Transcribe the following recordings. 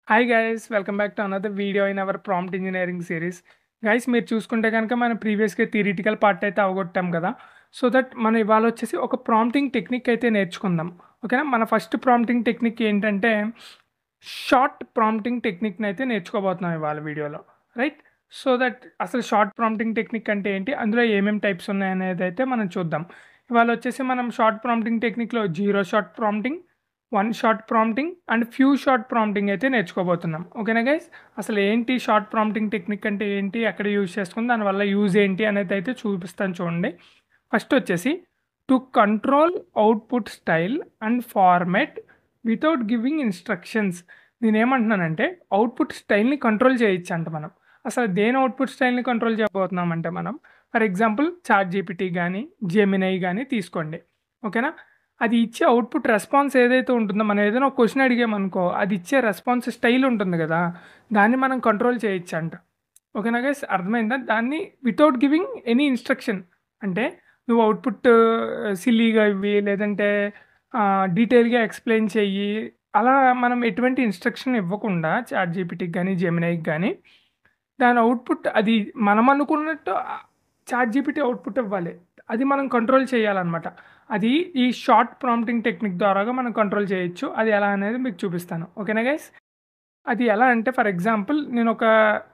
Hi guys welcome back to another video in our prompt engineering series. Guys మీరు చూసుకుంటే కనుక మనం ప్రీవియస్గా థియరిటికల్ పార్ట్ అయితే అవగొట్టాం కదా. సో దట్ మనం ఇవాళ వచ్చేసి ఒక ప్రాంప్టింగ్ టెక్నిక్ అయితే నేర్చుకుందాం. ఓకేనా, మన ఫస్ట్ ప్రాంప్టింగ్ టెక్నిక్ ఏంటంటే షార్ట్ ప్రాంప్టింగ్ టెక్నిక్ని అయితే నేర్చుకోబోతున్నాం ఇవాళ వీడియోలో, రైట్? సో దట్ అసలు షార్ట్ ప్రాంప్టింగ్ టెక్నిక్ అంటే ఏంటి, అందులో ఏమేమి టైప్స్ ఉన్నాయనేది అయితే మనం చూద్దాం. ఇవాళ వచ్చేసి మనం షార్ట్ ప్రాంప్టింగ్ టెక్నిక్లో zero shot prompting, one shot prompting and few shot prompting అయితే నేర్చుకోబోతున్నాం. ఓకేనా గైస్, అసలు ఏంటి షార్ట్ ప్రాంప్టింగ్ టెక్నిక్ అంటే ఏంటి, ఎక్కడ యూజ్ చేసుకుని దానివల్ల యూజ్ ఏంటి అనేది అయితే చూపిస్తాను చూడండి. ఫస్ట్ వచ్చేసి to control output style and format without giving instructions. నేనేమంటున్నానంటే అవుట్పుట్ స్టైల్ని కంట్రోల్ చేయొచ్చు అంట మనం. అసలు దేని అవుట్పుట్ స్టైల్ని కంట్రోల్ చేయబోతున్నామంటే మనం ఫర్ ఎగ్జాంపుల్ చాట్ జీపీటీ కానీ జెమినై కానీ తీసుకోండి. ఓకేనా, అది ఇచ్చే అవుట్పుట్ రెస్పాన్స్ ఏదైతే ఉంటుందో, మనం ఏదైనా ఒక క్వశ్చన్ అడిగామనుకో అది ఇచ్చే రెస్పాన్స్ స్టైల్ ఉంటుంది కదా, దాన్ని మనం కంట్రోల్ చేయొచ్చు అంట. ఓకేనా గైస్, అర్థమైందా? దాన్ని వితౌట్ గివింగ్ ఎనీ ఇన్స్ట్రక్షన్ అంటే నువ్వు అవుట్పుట్ సిల్లీగా ఇవ్వి, లేదంటే డీటెయిల్గా ఎక్స్ప్లెయిన్ చెయ్యి, అలా మనం ఎటువంటి ఇన్స్ట్రక్షన్ ఇవ్వకుండా చాట్ జీపీటీకి కానీ జెమినైకి కానీ దాని అవుట్పుట్ అది మనం అనుకున్నట్టు చాట్ జీపీటీ అవుట్పుట్ ఇవ్వాలి, అది మనం కంట్రోల్ చేయాలన్నమాట. అది ఈ షార్ట్ ప్రాంప్టింగ్ టెక్నిక్ ద్వారాగా మనం కంట్రోల్ చేయొచ్చు. అది ఎలా అనేది మీకు చూపిస్తాను. ఓకేనా గైస్, అది ఎలా అంటే ఫర్ ఎగ్జాంపుల్ నేను ఒక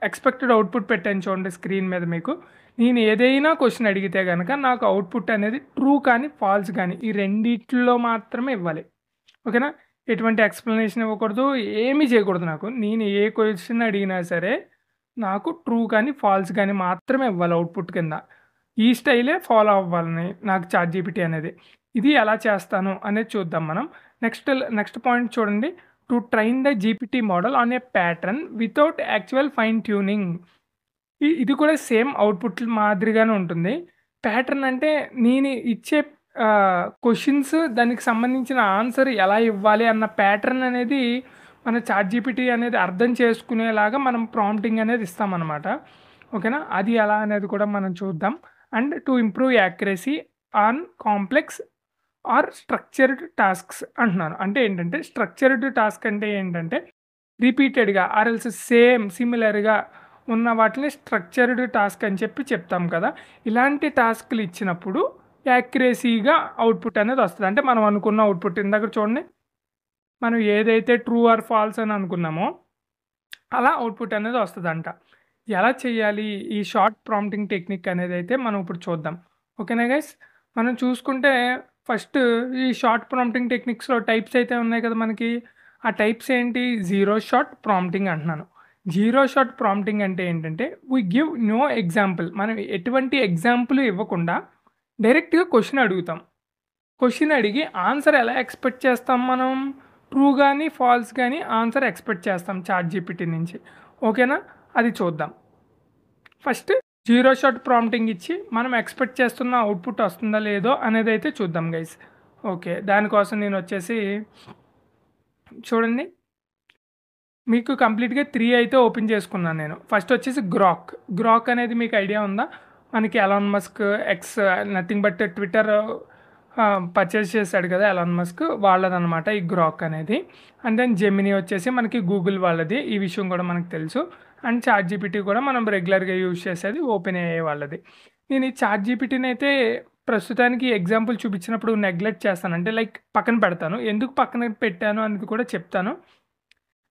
ఎక్స్పెక్టెడ్ అవుట్పుట్ పెట్టాను చూడండి స్క్రీన్ మీద మీకు. నేను ఏదైనా క్వశ్చన్ అడిగితే కనుక నాకు అవుట్పుట్ అనేది ట్రూ కానీ ఫాల్స్ కానీ ఈ రెండిట్లో మాత్రమే ఇవ్వాలి. ఓకేనా, ఎటువంటి ఎక్స్ప్లెనేషన్ ఇవ్వకూడదు, ఏమీ చేయకూడదు. నేను ఏ క్వశ్చన్ అడిగినా సరే నాకు ట్రూ కానీ ఫాల్స్ కానీ మాత్రమే ఇవ్వాలి అవుట్పుట్ కింద. ఈ స్టైలే ఫాలో అవ్వాలని నాకు చాట్ జీపీటీ అనేది. ఇది ఎలా చేస్తాను అనేది చూద్దాం మనం. నెక్స్ట్ పాయింట్ చూడండి, to train the GPT model on a pattern without actual fine tuning. ఇది కూడా సేమ్ అవుట్పుట్ మాదిరిగానే ఉంటుంది. ప్యాటర్న్ అంటే నేను ఇచ్చే క్వశ్చన్స్ దానికి సంబంధించిన ఆన్సర్ ఎలా ఇవ్వాలి అన్న ప్యాటర్న్ అనేది మన చాట్ జీపీటీ అనేది అర్థం చేసుకునేలాగా మనం ప్రాంప్టింగ్ అనేది ఇస్తామన్నమాట. ఓకేనా, అది ఎలా అనేది కూడా మనం చూద్దాం. And to improve accuracy on complex or structured tasks అంటున్నాను. అంటే ఏంటంటే స్ట్రక్చర్డ్ టాస్క్ అంటే ఏంటంటే రిపీటెడ్గా ఆర్ఎల్స్ సేమ్ సిమిలర్గా ఉన్న వాటిని స్ట్రక్చర్డ్ టాస్క్ అని చెప్పి చెప్తాం కదా. ఇలాంటి టాస్క్లు ఇచ్చినప్పుడు యాక్యురసీగా అవుట్పుట్ అనేది వస్తుంది. అంటే మనం అనుకున్న అవుట్పుట్ ఇందాక చూడండి, మనం ఏదైతే ట్రూ ఆర్ ఫాల్స్ అని అనుకున్నామో అలా అవుట్పుట్ అనేది వస్తుందంట. ఎలా చేయాలి ఈ షార్ట్ ప్రాంప్టింగ్ టెక్నిక్ అనేది అయితే మనం ఇప్పుడు చూద్దాం. ఓకేనా గైస్, మనం చూసుకుంటే ఫస్ట్ ఈ షార్ట్ ప్రాంప్టింగ్ టెక్నిక్స్లో టైప్స్ అయితే ఉన్నాయి కదా మనకి. ఆ టైప్స్ ఏంటి, జీరో షార్ట్ ప్రాంప్టింగ్ అంటున్నాను. జీరో షార్ట్ ప్రాంప్టింగ్ అంటే ఏంటంటే వీ గివ్ నో ఎగ్జాంపుల్. మనం ఎటువంటి ఎగ్జాంపుల్ ఇవ్వకుండా డైరెక్ట్గా క్వశ్చన్ అడుగుతాం. క్వశ్చన్ అడిగి ఆన్సర్ ఎలా ఎక్స్పెక్ట్ చేస్తాం మనం, ట్రూ కానీ ఫాల్స్ కానీ ఆన్సర్ ఎక్స్పెక్ట్ చేస్తాం చాట్ జీపీటీ నుంచి. ఓకేనా, అది చూద్దాం. ఫస్ట్ జీరో షాట్ ప్రాంప్టింగ్ ఇచ్చి మనం ఎక్స్పెక్ట్ చేస్తున్న అవుట్పుట్ వస్తుందా లేదో అనేది అయితే చూద్దాం గైస్. ఓకే, దానికోసం నేను వచ్చేసి చూడండి, మీకు కంప్లీట్గా 3 అయితే ఓపెన్ చేసుకున్నాను నేను. ఫస్ట్ వచ్చేసి గ్రాక్ అనేది మీకు ఐడియా ఉందా? మనకి Elon Musk X nothing but Twitter purchase చేశాడు కదా ఎలాన్ మస్క్, వాళ్ళదనమాట ఈ గ్రాక్ అనేది. అండ్ దెన్ జెమినీ వచ్చేసి మనకి గూగుల్ వాళ్ళది, ఈ విషయం కూడా మనకు తెలుసు. అండ్ చాట్ జీపీటీ కూడా మనం రెగ్యులర్గా యూజ్ చేసేది ఓపెన్ ఏఐ వాళ్ళది. నేను ఈ చాట్ జీపీటీని అయితే ప్రస్తుతానికి ఎగ్జాంపుల్ చూపించినప్పుడు నెగ్లెక్ట్ చేస్తాను, అంటే లైక్ పక్కన పెడతాను. ఎందుకు పక్కన పెట్టాను అనేది కూడా చెప్తాను.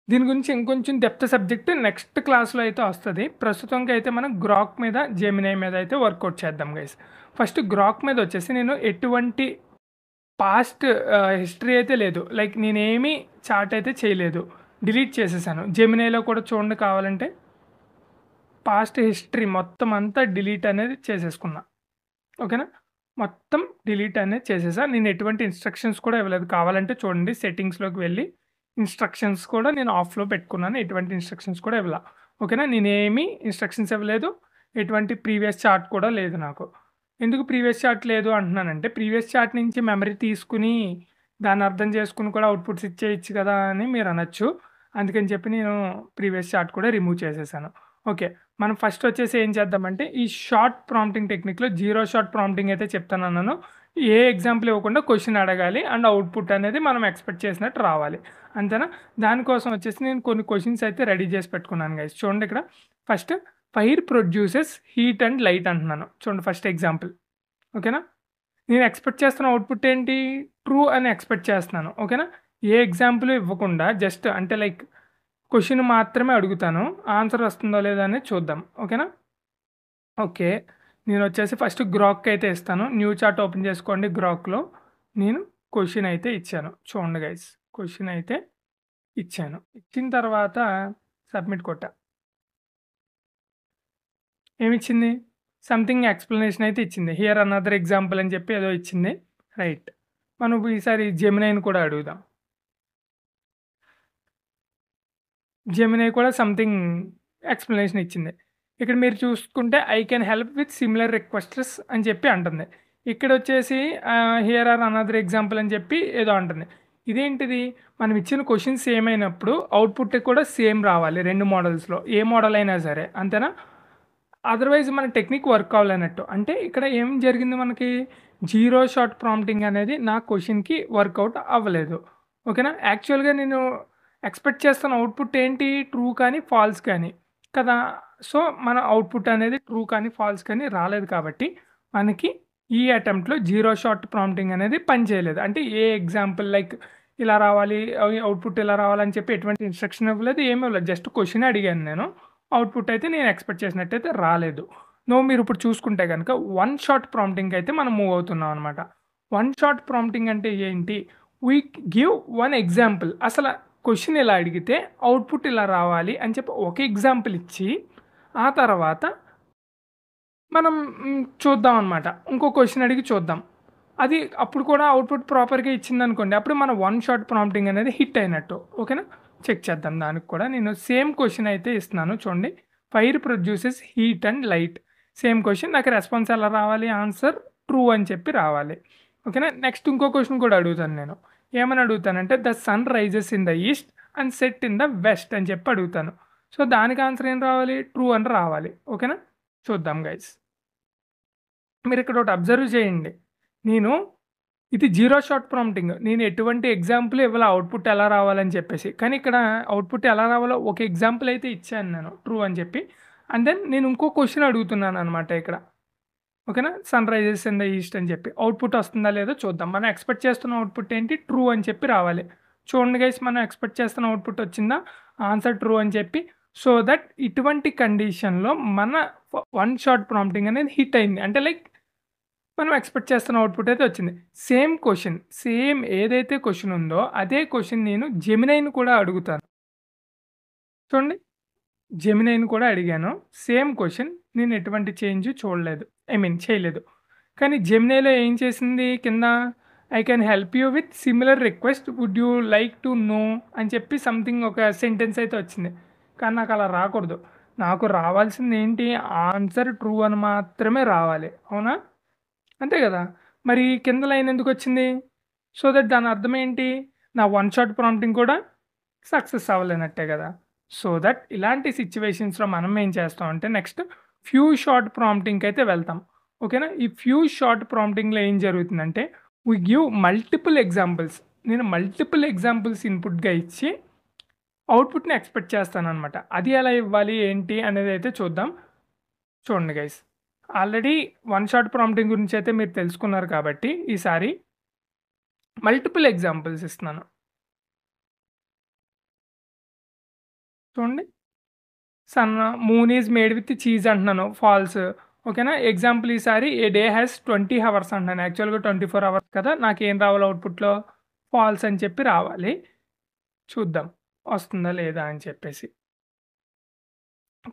దీని గురించి ఇంకొంచెం డెప్త్ సబ్జెక్ట్ నెక్స్ట్ క్లాస్లో అయితే వస్తుంది. ప్రస్తుతానికి అయితే మనం గ్రాక్ మీద జెమినై మీద అయితే వర్కౌట్ చేద్దాం గైస్. ఫస్ట్ గ్రాక్ మీద వచ్చేసి నేను ఎటువంటి పాస్ట్ హిస్టరీ అయితే లేదు, లైక్ నేనేమీ చాట్ అయితే చేయలేదు, డిలీట్ చేసేసాను. జెమినైలో కూడా చూడండి కావాలంటే పాస్ట్ హిస్టరీ మొత్తం అంతా డిలీట్ అనేది చేసేసుకున్నా. ఓకేనా, మొత్తం డిలీట్ అనేది చేసేసా. నేను ఎటువంటి ఇన్స్ట్రక్షన్స్ కూడా ఇవ్వలేదు. కావాలంటే చూడండి సెట్టింగ్స్లోకి వెళ్ళి ఇన్స్ట్రక్షన్స్ కూడా నేను ఆఫ్లో పెట్టుకున్నాను, ఎటువంటి ఇన్స్ట్రక్షన్స్ కూడా ఇవ్వాల. ఓకేనా, నేనేమి ఇన్స్ట్రక్షన్స్ ఇవ్వలేదు, ఎటువంటి ప్రీవియస్ చార్ట్ కూడా లేదు నాకు. ఎందుకు ప్రీవియస్ చార్ట్ లేదు అంటున్నానంటే ప్రీవియస్ చార్ట్ నుంచి మెమరీ తీసుకుని దాన్ని అర్థం చేసుకుని కూడా అవుట్పుట్స్ ఇచ్చేయచ్చు కదా అని మీరు అనొచ్చు. అందుకని చెప్పి నేను ప్రీవియస్ చార్ట్ కూడా రిమూవ్ చేసేసాను. ఓకే, మనం ఫస్ట్ వచ్చేసి ఏం చేద్దామంటే ఈ షార్ట్ ప్రాంప్టింగ్ టెక్నిక్లో జీరో షార్ట్ ప్రాంప్టింగ్ అయితే చెప్తాను అన్నాను. ఏ ఎగ్జాంపుల్ ఇవ్వకుండా క్వెషన్ అడగాలి అండ్ అవుట్‌పుట్ అనేది మనం ఎక్స్‌పెక్ట్ చేసినట్టు రావాలి. అంతేనా? దానికోసం వచ్చేసి నేను కొన్ని క్వెషన్స్ అయితే రెడీ చేసి పెట్టుకున్నాను గైస్. చూడండి ఇక్కడ first fire produces heat and light అంటున్నాను. చూడండి ఫస్ట్ ఎగ్జాంపుల్. ఓకేనా? నేను ఎక్స్‌పెక్ట్ చేస్తున్న అవుట్‌పుట్ ఏంటి? ట్రూ అని ఎక్స్‌పెక్ట్ చేస్తున్నాను. ఓకేనా? ఏ ఎగ్జాంపుల్ ఇవ్వకుండా జస్ట్ అంటే లైక్ క్వెషన్ మాత్రమే అడుగుతాను. ఆన్సర్ వస్తుందో లేదో అనేది చూద్దాం. ఓకేనా? ఓకే. నేనొచ్చేసి ఫస్ట్ గ్రాక్‌కైతే ఇస్తాను. న్యూ చార్ట్ ఓపెన్ చేసుకోండి గ్రాక్‌లో. నేను క్వెషన్ అయితే ఇచ్చాను. చూడండి గైస్. క్వెషన్ అయితే ఇచ్చాను. ఇచ్చిన తర్వాత సబ్మిట్ కొట్టా. ఏమిచ్చింది? సంథింగ్ ఎక్స్‌ప్లనేషన్ అయితే ఇచ్చింది. హియర్ అనదర్ ఎగ్జాంపుల్ అని చెప్పి ఏదో ఇచ్చింది. రైట్. మనం ఈసారి జెమినైని కూడా అడుగుదాం. జెమినై కూడా సంథింగ్ ఎక్స్‌ప్లనేషన్ ఇచ్చింది. ఇక్కడ మీరు చూసుకుంటే I can help with similar requests అని చెప్పి అంటుంది. ఇక్కడొచ్చేసి హియర్ ఆర్ అనదర్ ఎగ్జాంపుల్ అని చెప్పి ఏదో అంటుంది. ఇదేంటిది? మనం ఇచ్చిన క్వెషన్ సేమ్ అయినప్పుడు అవుట్‌పుట్ కూడా సేమ్ రావాలి 2 మోడల్స్‌లో. ఏ మోడల్ అయినా సరే. అంతేనా? అదర్‌వైజ్ మన టెక్నిక్ వర్క్ అవ్వలేనట్టు. అంటే ఇక్కడ ఏం జరిగింది మనకి? జీరో షాట్ ప్రాంప్టింగ్ అనేది నా క్వెషన్‌కి వర్కౌట్ అవ్వలేదు. ఓకేనా? యాక్చువల్‌గా నేను ఎక్స్‌పెక్ట్ చేస్తున్న అవుట్‌పుట్ ఏంటి? ట్రూ కానీ, ఫాల్స్ కానీ. కదా! సో, మన అవుట్‌పుట్ అనేది ట్రూ కానీ, ఫాల్స్ కానీ రాలేదు కాబట్టి, మనకి ఈ అటెంప్ట్‌లో జీరో షాట్ ప్రాంప్టింగ్ అనేది పనిచేయలేదు. అంటే ఏ ఎగ్జాంపుల్ లైక్ ఇలా రావాలి, అవుట్‌పుట్ ఇలా రావాలని చెప్పి ఎటువంటి ఇన్‌స్ట్రక్షన్ ఇవ్వలేదు, ఏమి ఇవ్వలేదు. జస్ట్ క్వెషనే అడిగాను నేను. అవుట్‌పుట్ అయితే నేను ఎక్స్‌పెక్ట్ చేసినట్టయితే రాలేదు. మీరిప్పుడు చూసుకుంటే గనక వన్ షాట్ ప్రాంప్టింగ్‌కి అయితే మనం మూవ్ అవుతున్నాం అనమాట. వన్ షాట్ ప్రాంప్టింగ్ అంటే ఏంటి? We give one example. అసల క్వెషన్ ఇలా అడిగితే అవుట్‌పుట్ ఇలా రావాలి అని చెప్పి ఒక ఎగ్జాంపుల్ ఇచ్చి, ఆ తర్వాత మనం చూద్దాం అనమాట. ఇంకో క్వెషన్ అడిగి చూద్దాం. అది అప్పుడు కూడా అవుట్‌పుట్ ప్రాపర్‌గా ఇచ్చిందనుకోండి. అప్పుడు మన వన్ షాట్ ప్రాంప్టింగ్ అనేది హిట్ అయినట్టు. ఓకేనా? చెక్ చేద్దాం దానికి కూడా. నేను సేమ్ క్వెషన్ అయితే ఇస్తున్నాను చూడండి. Fire produces heat and light. Same question. నాకు రెస్పాన్స్ ఎలా రావాలి? ఆన్సర్ ట్రూ అని చెప్పి రావాలి. ఓకేనా? నెక్స్ట్ ఇంకో క్వెషన్ కూడా అడుగుతాను నేను. ఏమని అడుగుతానంటే the sun rises in the east and set in the west అని చెప్పి అడుగుతాను. సో, దానికి ఆన్సర్ ఏం రావాలి? ట్రూ అని రావాలి. ఓకేనా? చూద్దాం గైస్. మీరిక్కడ ఒకటి అబ్జర్వ్ చేయండి. నేను ఇది జీరో షాట్ ప్రాంప్టింగ్. నేను ఎటువంటి ఎగ్జాంపుల్ ఇవ్వలా అవుట్‌పుట్ ఎలా రావాలని చెప్పేసి. కానీ ఇక్కడ అవుట్‌పుట్ ఎలా రావాలో ఒక ఎగ్జాంపుల్ అయితే ఇచ్చాను నేను ట్రూ అని చెప్పి. అండ్ దెన్ నేను ఇంకో క్వెషన్ అడుగుతున్నాననమాట ఇక్కడ. ఓకేనా? Sun rises in the east అని చెప్పి. అవుట్‌పుట్ వస్తుందా లేదో చూద్దాం. మనం ఎక్స్‌పెక్ట్ చేస్తున్న అవుట్‌పుట్ ఏంటి? ట్రూ అని చెప్పి రావాలి. చూడండి గైస్ మనం ఎక్స్‌పెక్ట్ చేస్తున్న అవుట్‌పుట్ వచ్చిందా? ఆన్సర్ ట్రూ అని చెప్పి. సో దట్ ఇటువంటి కండిషన్‌లో మన వన్ షాట్ ప్రాంప్టింగ్ అనేది హిట్ అయింది. అంటే లైక్ మనం ఎక్స్‌పెక్ట్ చేస్తున్న అవుట్‌పుట్ అయితే వచ్చింది. సేమ్ క్వెషన్, సేమ్ ఏదైతే క్వెషన్ ఉందో అదే క్వెషన్ నేను జెమినైని కూడా అడుగుతాను. చూడండి. జెమినైని కూడా అడిగాను. Same question. నేను ఎటువంటి చేంజ్ చూడలేదు. ఐ మీన్ చేయలేదు. కానీ జెమినైలో ఏం చేసింది కింద I can help you with similar request would you like to know అని చెప్పి సంథింగ్ ఒక సెంటెన్స్ అయితే వచ్చింది. కానీ నాకు అలా రాకూడదు. నాకు రావాల్సింది ఏంటి? ఆన్సర్ ట్రూ అని మాత్రమే రావాలి. అవునా? అంతే గదా! మరి కింద లైన్ ఎందుకొచ్చింది? సో దట్ దాని అర్థం ఏంటి? నా వన్ షాట్ ప్రాంప్టింగ్ కూడా సక్సెస్ అవ్వలేనట్టే గదా! సో దట్ ఇలాంటి సిట్యుయేషన్స్‌లో మనం ఏం చేస్తామంటే నెక్స్ట్ ఫ్యూ షార్ట్ ప్రాంప్టింగ్‌కైతే వెళ్తాం. ఓకేనా? ఈ ఫ్యూ షార్ట్ ప్రాంప్టింగ్‌లో ఏం జరుగుతుందంటే వి గివ్ మల్టిపుల్ ఎగ్జాంపుల్స్. నేను మల్టిపుల్ ఎగ్జాంపుల్స్ ఇన్‌పుట్‌గా ఇచ్చి అవుట్‌పుట్‌ని ఎక్స్‌పెక్ట్ చేస్తాననమాట. అది ఎలా ఇవ్వాలి? ఏంటి? అనేదైతే చూద్దాం. చూడండి guys. Already one shot prompting గురించి అయితే మీరు తెలుసుకున్నారు కాబట్టి ఈసారి మల్టిపుల్ ఎగ్జాంపుల్స్ ఇస్తున్నాను. చూడండి. Sun moon is made with cheese అంటున్నాను. ఫాల్స్. ఓకేనా? ఎగ్జాంపుల్ ఈసారి ఏ డే హ్యాస్ 20 హవర్స్ అంటున్నాను. యాక్చువల్‌గా 24 అవర్స్ కదా! నాకేం రావాలి అవుట్‌పుట్‌లో? ఫాల్స్ అని చెప్పి రావాలి. చూద్దాం. వస్తుందా లేదా అని చెప్పేసి.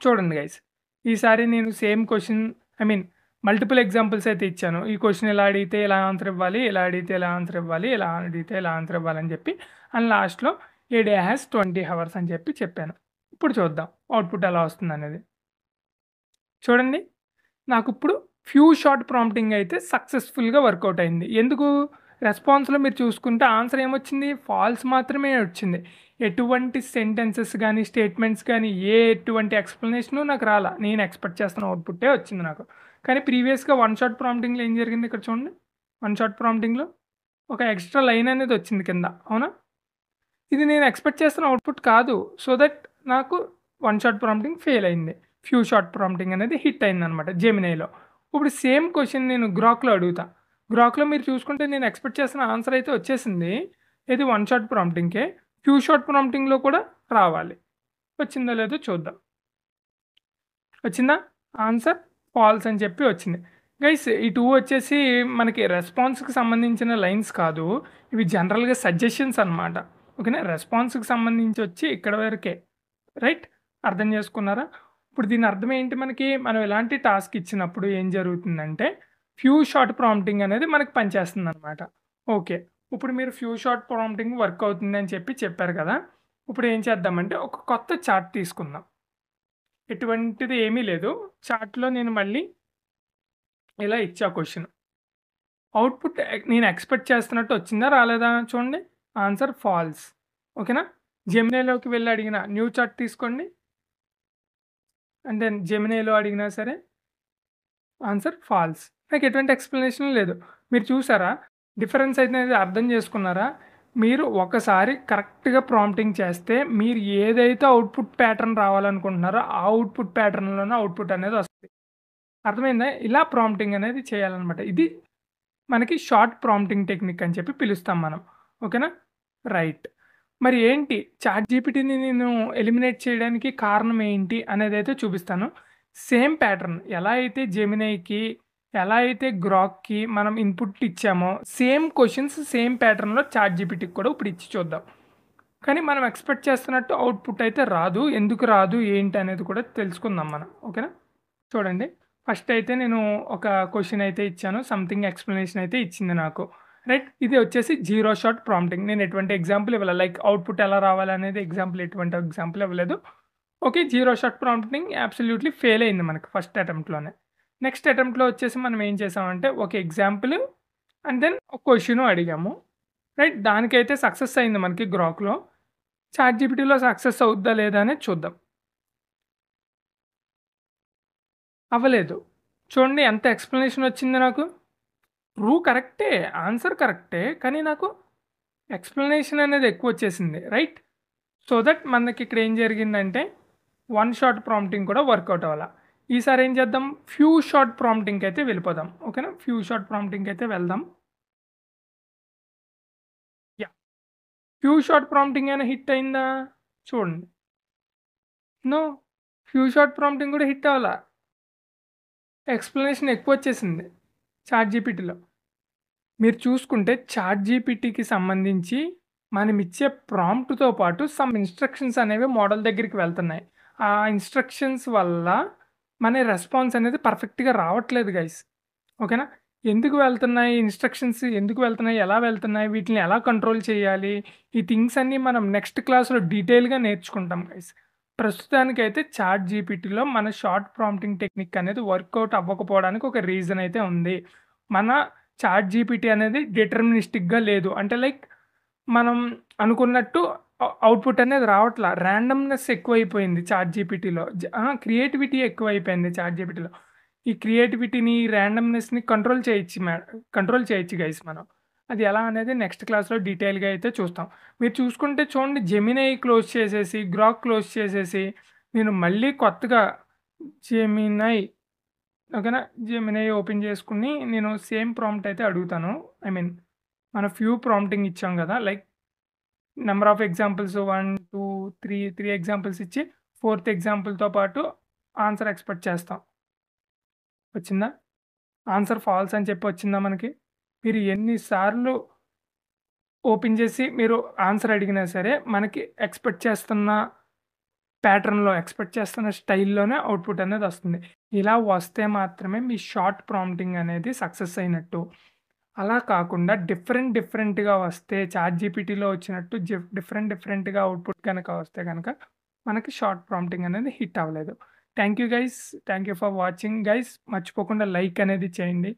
చూడండి గైస్. ఈసారి నేను same question I mean multiple examples అయితే ఇచ్చాను. ఈ క్వెషన్ ఇలా అడిగితే ఇలా ఆన్సర్ ఇవ్వాలి, ఇలా అడిగితే ఇలా ఆన్సర్ ఇవ్వాలి, ఇలా అడిగితే ఇలా ఆన్సర్ ఇవ్వాలని చెప్పి అండ్ లాస్ట్‌లో ఏ డే హ్యాస్ 20 హవర్స్ అని చెప్పి చెప్పాను. ఇప్పుడు చూద్దాం అవుట్‌పుట్ ఎలా వస్తుందనేది. చూడండి. నాకిప్పుడు ఫ్యూ షార్ట్ ప్రాంప్టింగ్ అయితే సక్సెస్‌ఫుల్‌గా వర్కౌట్ అయింది. ఎందుకు? రెస్పాన్స్‌లో మీరు చూసుకుంటే ఆన్సర్ ఏమొచ్చింది? ఫాల్స్ మాత్రమే వచ్చింది. ఎటువంటి సెంటెన్సెస్ గాని, స్టేట్మెంట్స్ గాని, ఎటువంటి ఎక్స్‌ప్లనేషను నాకు రాలా. నేను ఎక్స్‌పెక్ట్ చేస్తున్న అవుట్‌పుట్టే వచ్చింది నాకు. కానీ ప్రీవియస్‌గా వన్ షాట్ ప్రాంప్టింగ్‌లో ఏం జరిగింది ఇక్కడ చూడండి. వన్ షాట్ ప్రాంప్టింగ్‌లో ఒక ఎక్స్‌ట్రా లైన్ అనేది వచ్చింది కింద. అవునా? ఇది నేను ఎక్స్‌పెక్ట్ చేస్తున్న అవుట్‌పుట్ కాదు. సో దట్ నాకు వన్ షాట్ ప్రాంప్టింగ్ ఫెయిల్ అయింది. ఫ్యూ షాట్ ప్రాంప్టింగ్ అనేది హిట్ అయిందనమాట జెమినైలో. ఇప్పుడు సేమ్ క్వెషన్ నేను గ్రాక్‌లో అడుగుతా. గ్రాక్‌లో మీరు చూసుకుంటే నేను ఎక్స్‌పెక్ట్ చేసిన ఆన్సర్ అయితే వచ్చేసింది. ఇది వన్ షాట్ ప్రాంప్టింగ్‌కే. ఫ్యూ షాట్ ప్రాంప్టింగ్‌లో కూడా రావాలి. వచ్చిందో లేదో చూద్దాం. వచ్చిందా? ఆన్సర్ ఫాల్స్ అని చెప్పి వచ్చింది. గైస్ ఈ 2 వచ్చేసి మనకి రెస్పాన్స్‌కి సంబంధించిన లైన్స్ కాదు. ఇవి జనరల్‌గా సజెషన్స్ అనమాట. ఓకేనా? రెస్పాన్స్‌కి సంబంధించి వచ్చి ఇక్కడ వరకే. రైట్? అర్థం చేసుకున్నారా? ఇప్పుడు దీని అర్థం ఏంటి మనకి? మనం ఎలాంటి టాస్క్ ఇచ్చినప్పుడు ఏం జరుగుతుందంటే, ఫ్యూ షాట్ ప్రాంప్టింగ్ అనేది మనకు పనిచేస్తుందనమాట. ఓకే. ఇప్పుడు మీరు ఫ్యూ షాట్ ప్రాంప్టింగ్ వర్క్ అవుతుందని చెప్పి చెప్పారు కదా! ఇప్పుడు ఏం చేద్దామంటే ఒక కొత్త చార్ట్ తీసుకుందాం. ఎటువంటిది ఏమీ లేదు. చార్ట్‌లో నేను మళ్ళీ ఇలా ఇచ్చా క్వెషన్. అవుట్‌పుట్ నేను ఎక్స్‌పెక్ట్ చేస్తున్నట్టు వచ్చిందా? రాలేదా? చూడండి. Answer false. ఓకేనా? జెమినైలోకి వెళ్లి అడిగిన న్యూ చార్ట్ తీసుకోండి. అండ్ దెన్ జెమినైలో అడిగినా సరే ఆన్సర్ ఫాల్స్. నాకు ఎటువంటి ఎక్స్‌ప్లనేషన్ లేదు. మీరు చూసారా? డిఫరెన్స్ అనేది అర్థం చేసుకున్నారా? మీరు ఒకసారి కరెక్ట్‌గా ప్రాంప్టింగ్ చేస్తే మీరు ఏదైతే అవుట్‌పుట్ ప్యాటర్న్ రావాలనుకుంటున్నారో ఆ అవుట్‌పుట్ ప్యాటర్న్‌లోనే అవుట్‌పుట్ అనేది వస్తది. అర్థమైందా? ఇలా ప్రాంప్టింగ్ అనేది చేయాలనమాట. ఇది మనకి షార్ట్ ప్రాంప్టింగ్ టెక్నిక్ అని చెప్పి పిలుస్తాం మనం. ఓకేనా? రైట్. మరి ఏంటి చాట్‌జీపీటీని నేను ఎలిమినేట్ చేయడానికి కారణం ఏంటి అనేదైతే చూపిస్తాను. సేమ్ ప్యాటర్న్ ఎలా అయితే జెమినైకి, ఎలా అయితే గ్రాక్‌కి మనం ఇన్‌పుట్ ఇచ్చామో సేమ్ క్వెషన్స్ సేమ్ ప్యాటర్న్‌లో చాట్‌జీపీటీకి కూడా ఇప్పుడు ఇచ్చి చూద్దాం. కానీ మనం ఎక్స్‌పెక్ట్ చేస్తున్నట్టు అవుట్‌పుట్ అయితే రాదు. ఎందుకు రాదు? ఏంటి అనేది కూడా తెలుసుకుందాం మనం. ఓకేనా? చూడండి. ఫస్ట్ అయితే నేను ఒక క్వెషన్ అయితే ఇచ్చాను. సంథింగ్ ఎక్స్‌ప్లనేషన్ అయితే ఇచ్చింది నాకు. రైట్. ఇది వచ్చేసి జీరో షాట్ ప్రాంప్టింగ్. నేను ఎటువంటి ఎగ్జాంపుల్ ఇవ్వలే. లైక్ అవుట్‌పుట్ ఎలా రావాలనేది ఎటువంటి ఎగ్జాంపుల్ ఇవ్వలేదు. Okay. Zero shot prompting absolutely fail అయింది మనకి ఫస్ట్ అటెంప్ట్‌లోనే. నెక్స్ట్ అటెంప్ట్‌లో వచ్చేసి మనం ఏం చేసామంటే ఒక ఎగ్జాంపుల్ అండ్ దెన్ ఒక క్వెషను అడిగాము. రైట్. దానికైతే సక్సెస్ అయింది మనకి గ్రాక్‌లో. చాట్‌జీపీటీలో సక్సెస్ అవుద్దా లేదా అనేది చూద్దాం. అవ్వలేదు. చూడండి ఎంత ఎక్స్‌ప్లనేషన్ వచ్చింది నాకు. ట్రూ కరెక్టే. ఆన్సర్ కరెక్టే. కానీ నాకు ఎక్స్‌ప్లనేషన్ అనేది ఎక్కువొచ్చేసింది. రైట్? సో దట్ మనకిక్కడ ఏం జరిగిందంటే, వన్ షాట్ ప్రాంప్టింగ్ కూడా వర్కౌట్ అవ్వల. ఈసారి ఏం చేద్దాం? ఫ్యూ షాట్ ప్రాంప్టింగ్‌కయితే వెళ్ళిపోదాం. ఓకేనా? ఫ్యూ షాట్ ప్రాంప్టింగ్‌కయితే వెళ్దాం. యాహ్! ఫ్యూ షాట్ ప్రాంప్టింగ్ అయినా హిట్ అయిందా? చూడండి. నో. ఫ్యూ షాట్ ప్రాంప్టింగ్ కూడా హిట్ అవ్వల. ఎక్స్‌ప్లనేషన్ ఎక్కువొచ్చేసింది చాట్‌జీపీటీలో. మీరు చూసుకుంటే చాట్‌జీపీటీకి సంబంధించి మనమిచ్చే ప్రాంప్ట్‌తో పాటు సమ్ ఇన్‌స్ట్రక్షన్స్ అనేవి మోడల్ దగ్గరికి వెళ్తున్నాయి. ఆ ఇన్‌స్ట్రక్షన్స్ వల్ల మన రెస్పాన్స్ అనేది పర్ఫెక్ట్‌గా రావట్లేదు గైస్. ఓకేనా? ఎందుకు వెళ్తున్నాయి? ఇన్‌స్ట్రక్షన్స్ ఎందుకు వెళ్తున్నాయి? ఎలా వెళ్తున్నాయి? వీటిని ఎలా కంట్రోల్ చేయాలి? ఈ థింగ్స్ అన్నీ మనం నెక్స్ట్ క్లాస్‌లో డీటెయిల్‌గా నేర్చుకుంటాం గైస్. ప్రస్తుతానికైతే చాట్‌జీపీటీలో మన షార్ట్ ప్రాంప్టింగ్ టెక్నిక్ అనేది వర్కౌట్ అవ్వకపోవడానికి ఒక రీజన్ అయితే ఉంది. మన చాట్‌జీపీటీ అనేది డిటర్మినిస్టిక్‌గా లేదు. అంటే లైక్ మనం అనుకున్నట్టు అవుట్‌పుట్ అనేది రావట్లా. రాండమ్‌నెస్ ఎక్కువైపోయింది చాట్‌జీపీటీలో. క్రియేటివిటీ ఎక్కువైపోయింది చాట్‌జీపీటీలో. ఈ క్రియేటివిటీని, రాండమ్‌నెస్‌ని కంట్రోల్ చేయొచ్చు గైస్ మనం. అది ఎలా అనేది నెక్స్ట్ క్లాస్‌లో డీటెయిల్‌గా అయితే చూస్తాం. మీరు చూసుకుంటే చూడండి జెమినై క్లోజ్ చేసేసి, గ్రాక్ క్లోజ్ చేసేసి, నేను మళ్ళీ కొత్తగా జెమినై ఓకేనా? జెమినై ఓపెన్ చేసుకొని నేను సేమ్ ప్రాంప్ట్ అయితే అడుగుతాను. ఐ మీన్ మన ఫ్యూ ప్రాంప్టింగ్ ఇచ్చాం గదా! Like number of examples 1, 2, 3 examples ఇచ్చి ఫోర్త్ ఎగ్జాంపుల్‌తో పాటు ఆన్సర్ ఎక్స్‌పెక్ట్ చేస్తాం. వచ్చిందా? ఆన్సర్ ఫాల్స్ అని చెప్పి వచ్చిందా మనకి? మీరు ఎన్ని సార్లు ఓపెన్ చేసి మీరు ఆన్సర్ అడిగినా సరే, మనకి ఎక్స్‌పెక్ట్ చేస్తున్న స్టైల్‌లోనే అవుట్‌పుట్ అనేది వస్తుంది. ఇలా వస్తే మాత్రమే మీ షార్ట్ ప్రాంప్టింగ్ అనేది సక్సెస్ అయినట్టు. అలా కాకుండా డిఫరెంట్‌గా వస్తే చాట్‌జీపీటీలో వచ్చినట్టు డిఫరెంట్‌గా అవుట్‌పుట్ గనక వస్తే గనక మనకి షార్ట్ ప్రాంప్టింగ్ అనేది హిట్ అవ్వలేదు. Thank you guys. Thank you for watching guys. మర్చిపోకుండా లైక్ అనేది చేయండి.